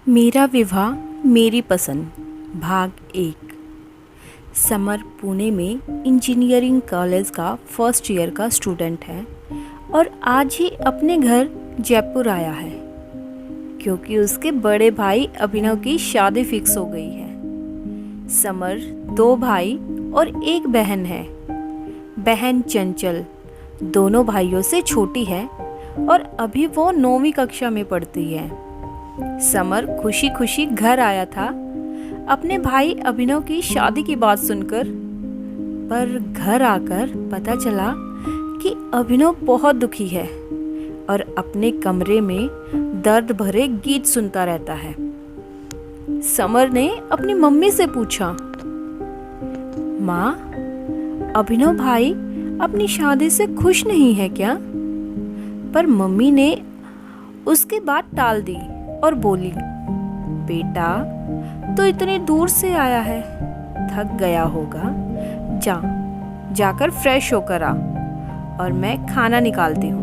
मेरा विवाह मेरी पसंद भाग 1। समर पुणे में इंजीनियरिंग कॉलेज का फर्स्ट ईयर का स्टूडेंट है और आज ही अपने घर जयपुर आया है क्योंकि उसके बड़े भाई अभिनव की शादी फिक्स हो गई है। समर 2 भाई और एक बहन है। बहन चंचल दोनों भाइयों से छोटी है और अभी वो 9वीं कक्षा में पढ़ती है। समर खुशी खुशी घर आया था अपने भाई अभिनव की शादी की बात सुनकर, पर घर आकर पता चला कि अभिनव बहुत दुखी है और अपने कमरे में दर्द भरे गीत सुनता रहता है। समर ने अपनी मम्मी से पूछा, माँ, अभिनव भाई अपनी शादी से खुश नहीं है क्या? पर मम्मी ने उसकी बात टाल दी और बोली, बेटा, तो इतनी दूर से आया है, थक गया होगा, जाकर फ्रेश होकर आ और मैं खाना निकालती हूँ।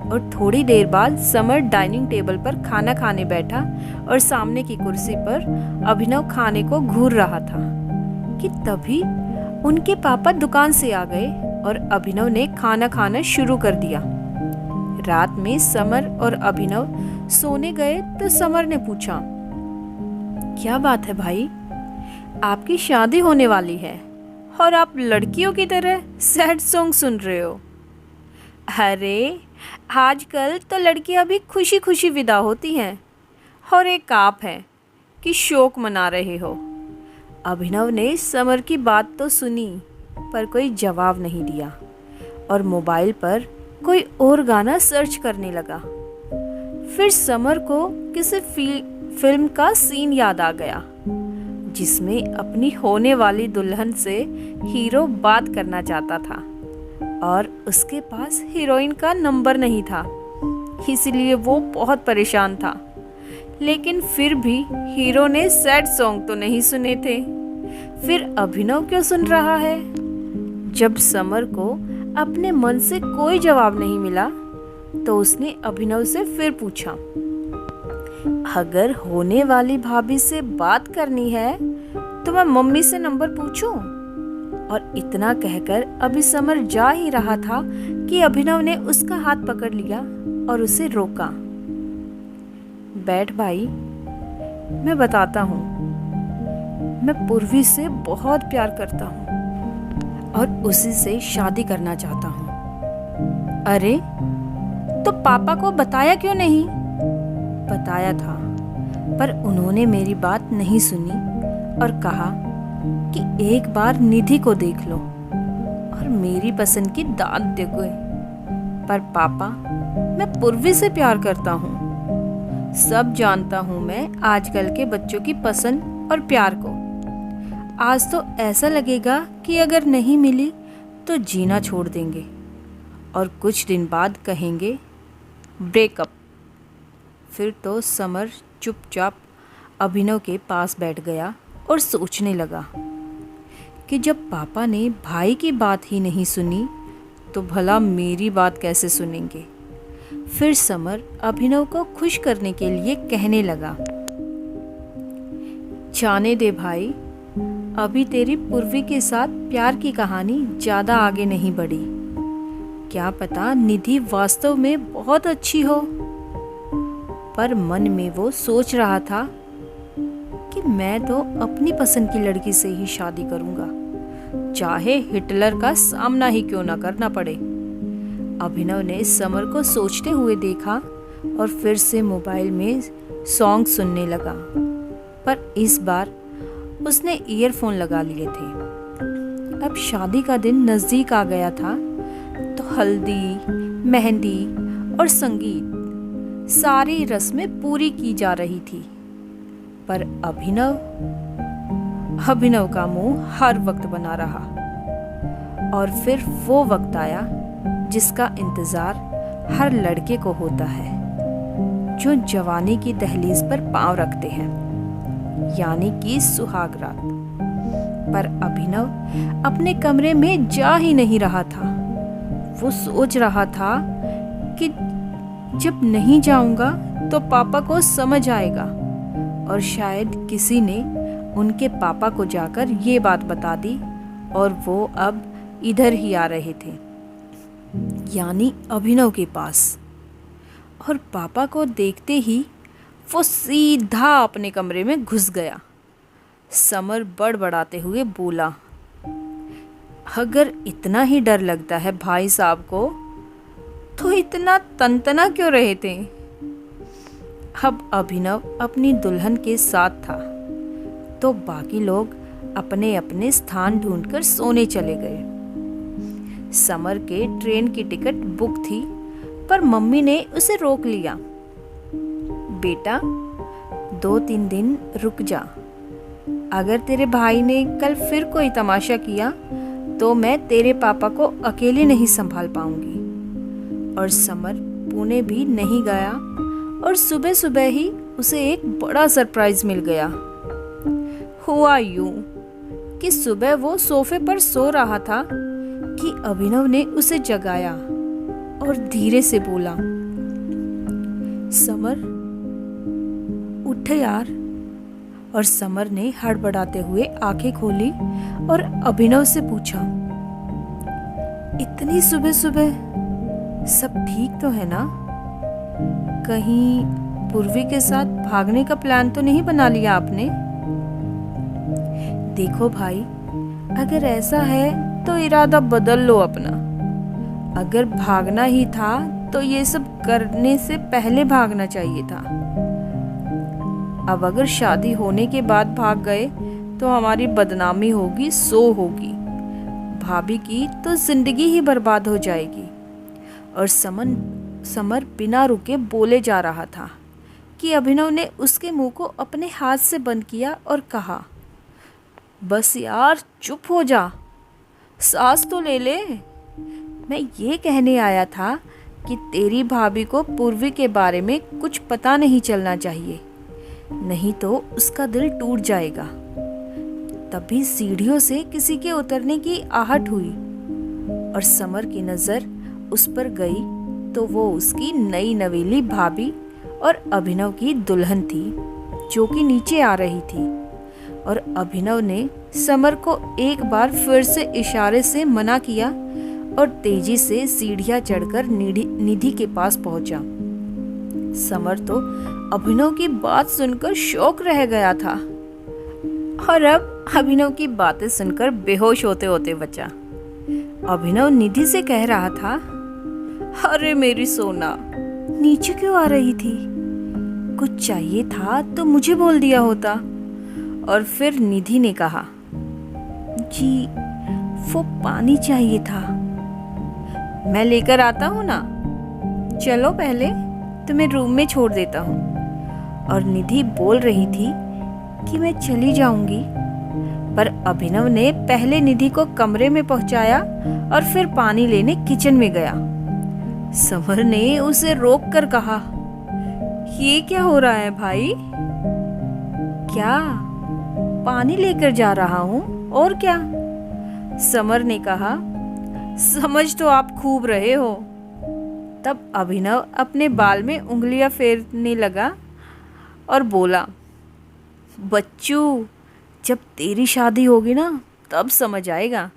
और थोड़ी देर बाद समर डाइनिंग टेबल पर खाना खाने बैठा और सामने की कुर्सी पर अभिनव खाने को घूर रहा था कि तभी उनके पापा दुकान से आ गए और अभिनव ने खाना खाना शुरू कर दिया। रात में समर और अभिनव सोने गए तो समर ने पूछा, क्या बात है भाई, आपकी शादी होने वाली है और आप लड़कियों की तरह सैड सॉन्ग सुन रहे हो? अरे, आजकल तो लड़कियां भी खुशी खुशी विदा होती हैं और एक आप है कि शोक मना रहे हो। अभिनव ने समर की बात तो सुनी पर कोई जवाब नहीं दिया और मोबाइल पर कोई और गाना सर्च करने लगा। फिर समर को किसी फिल्म का सीन याद आ गया जिसमें अपनी होने वाली दुल्हन से हीरो बात करना चाहता था और उसके पास हीरोइन का नंबर नहीं था, इसलिए वो बहुत परेशान था। लेकिन फिर भी हीरो ने सैड सॉन्ग तो नहीं सुने थे, फिर अभिनव क्यों सुन रहा है? जब समर को अपने मन से कोई जवाब नहीं मिला तो उसने अभिनव से फिर पूछा, अगर होने वाली भाभी से बात करनी है तो मैं मम्मी से नंबर पूछूं? और इतना कहकर अभी समर जा ही रहा था कि अभिनव ने उसका हाथ पकड़ लिया और उसे रोका। बैठ भाई, मैं बताता हूँ, मैं पूर्वी से बहुत प्यार करता हूँ और उसी से शादी करना चाहता हूँ। अरे, तो पापा को बताया क्यों नहीं? बताया था, पर उन्होंने मेरी बात नहीं सुनी और कहा कि एक बार निधि को देख लो और मेरी पसंद की दाद देखो। पर पापा, मैं पूर्वी से प्यार करता हूँ। सब जानता हूँ मैं आजकल के बच्चों की पसंद और प्यार को। आज तो ऐसा लगेगा कि अगर नहीं मिली तो जीना छोड़ देंगे और कुछ दिन बाद कहेंगे ब्रेकअप। फिर तो समर चुपचाप अभिनव के पास बैठ गया और सोचने लगा कि जब पापा ने भाई की बात ही नहीं सुनी तो भला मेरी बात कैसे सुनेंगे। फिर समर अभिनव को खुश करने के लिए कहने लगा, जाने दे भाई, अभी तेरी पूर्वी के साथ प्यार की कहानी ज़्यादा आगे नहीं बढ़ी। क्या पता निधि वास्तव में बहुत अच्छी हो। पर मन में वो सोच रहा था कि मैं तो अपनी पसंद की लड़की से ही शादी करूंगा, चाहे हिटलर का सामना ही क्यों ना करना पड़े। अभिनव ने समर को सोचते हुए देखा और फिर से मोबाइल में सॉन्ग सुनने लगा, पर इस बार उसने ईयरफोन लगा लिए थे। अब शादी का दिन नज़दीक आ गया था तो हल्दी, मेहंदी और संगीत सारी रस्में पूरी की जा रही थी। पर अभिनव का मुंह हर वक्त बना रहा। और फिर वो वक्त आया जिसका इंतजार हर लड़के को होता है जो जवानी की दहलीज पर पांव रखते हैं, यानी कि सुहाग रात। पर अभिनव अपने कमरे में जा ही नहीं रहा था। वो सोच रहा था कि जब नहीं जाऊंगा तो पापा को समझ आएगा और शायद किसी ने उनके पापा को जाकर ये बात बता दी और वो अब इधर ही आ रहे थे, यानी अभिनव के पास। और पापा को देखते ही वो सीधा अपने कमरे में घुस गया। समर बड़बड़ाते हुए बोला, अगर इतना ही डर लगता है भाई साहब को तो इतना तनतना क्यों रहे थे। अब अभिनव अपनी दुल्हन के साथ था तो बाकी लोग अपने अपने स्थान ढूंढकर सोने चले गए। समर के ट्रेन की टिकट बुक थी पर मम्मी ने उसे रोक लिया। बेटा 2-3 दिन रुक जा, अगर तेरे भाई ने कल फिर कोई तमाशा किया तो मैं तेरे पापा को अकेले नहीं संभाल पाऊंगी। और समर पुणे भी नहीं गया और सुबह सुबह ही उसे एक बड़ा सरप्राइज मिल गया। हुआ यूं कि सुबह वो सोफे पर सो रहा था कि अभिनव ने उसे जगाया और धीरे से बोला, समर उठ यार। और समर ने हड़बड़ाते हुए आंखें खोली और अभिनव से पूछा, इतनी सुबह सुबह सब ठीक तो है ना? कहीं पूर्वी के साथ भागने का प्लान तो नहीं बना लिया आपने? देखो भाई, अगर ऐसा है तो इरादा बदल लो अपना। अगर भागना ही था तो ये सब करने से पहले भागना चाहिए था। अब अगर शादी होने के बाद भाग गए तो हमारी बदनामी होगी, सो होगी। भाभी की तो जिंदगी ही बर्बाद हो जाएगी। और समर बिना रुके बोले जा रहा था कि अभिनव ने उसके मुंह को अपने हाथ से बंद किया और कहा, बस यार चुप हो जा, सांस तो ले ले। मैं ये कहने आया था कि तेरी भाभी को पूर्वी के बारे में कुछ पता नहीं चलना चाहिए, नहीं तो उसका दिल टूट जाएगा। तभी सीढ़ियों से किसी के उतरने की आहट हुई और समर की नज़र उस पर गई तो वो उसकी नई नवेली भाभी और अभिनव की दुल्हन थी जो कि नीचे आ रही थी। और अभिनव ने समर को एक बार फिर से इशारे से मना किया और तेजी से सीढ़ियां चढ़कर निधि के पास पहुंचा। समर तो अभिनव की बात सुनकर शॉक रह गया था और अब अभिनव की बातें सुनकर बेहोश होते होते बचा। अभिनव निधि से कह रहा था, अरे मेरी सोना, नीचे क्यों आ रही थी? कुछ चाहिए था तो मुझे बोल दिया होता। और फिर निधि ने कहा, जी वो पानी चाहिए था। मैं लेकर आता हूँ ना, चलो पहले तुम्हें रूम में छोड़ देता हूँ। और निधि बोल रही थी कि मैं चली जाऊंगी, पर अभिनव ने पहले निधि को कमरे में पहुंचाया और फिर पानी लेने किचन में गया। समर ने उसे रोक कर कहा, ये क्या हो रहा है भाई? क्या पानी लेकर जा रहा हूँ और क्या? समर ने कहा, समझ तो आप खूब रहे हो। तब अभिनव अपने बाल में उंगलियां फेरने लगा और बोला, बच्चू, जब तेरी शादी होगी ना तब समझ आएगा।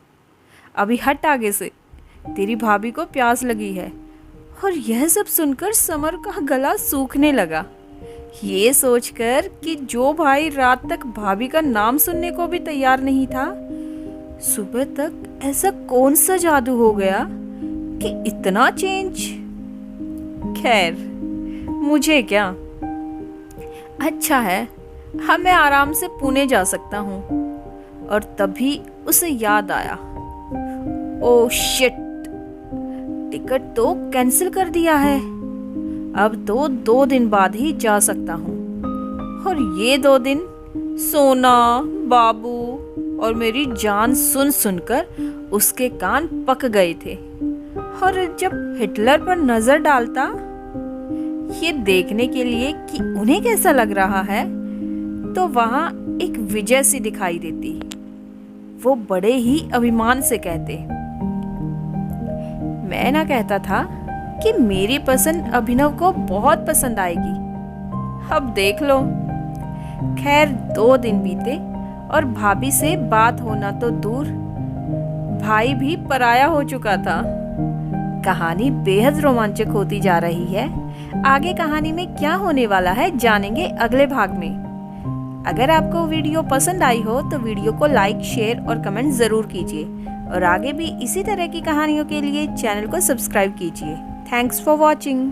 अभी हट आगे से, तेरी भाभी को प्यास लगी है। और यह सब सुनकर समर का गला सूखने लगा, ये सोचकर कि जो भाई रात तक भाभी का नाम सुनने को भी तैयार नहीं था, सुबह तक ऐसा कौन सा जादू हो गया कि इतना चेंज। खैर, मुझे क्या, अच्छा है, हाँ मैं आराम से पुणे जा सकता हूँ। और तभी उसे याद आया, ओ शिट, टिकट तो कैंसिल कर दिया है। अब तो 2 दिन बाद ही जा सकता हूँ। और ये 2 दिन सोना, बाबू और मेरी जान सुन सुनकर उसके कान पक गए थे। और जब हिटलर पर नजर डालता ये देखने के लिए कि उन्हें कैसा लग रहा है, तो वहां एक विजय सी दिखाई देती। वो बड़े ही अभिमान से कहते, मैं ना कहता था कि मेरी पसंद अभिनव को बहुत पसंद आएगी। अब देख लो। खैर 2 दिन बीते और भाभी से बात होना तो दूर, भाई भी पराया हो चुका था। कहानी बेहद रोमांचक होती जा रही है। आगे कहानी में क्या होने वाला है जानेंगे अगले भाग में। अगर आपको वीडियो पसंद आई हो तो वीडियो को लाइक, शेयर और कमेंट ज़रूर कीजिए और आगे भी इसी तरह की कहानियों के लिए चैनल को सब्सक्राइब कीजिए। Thanks for watching.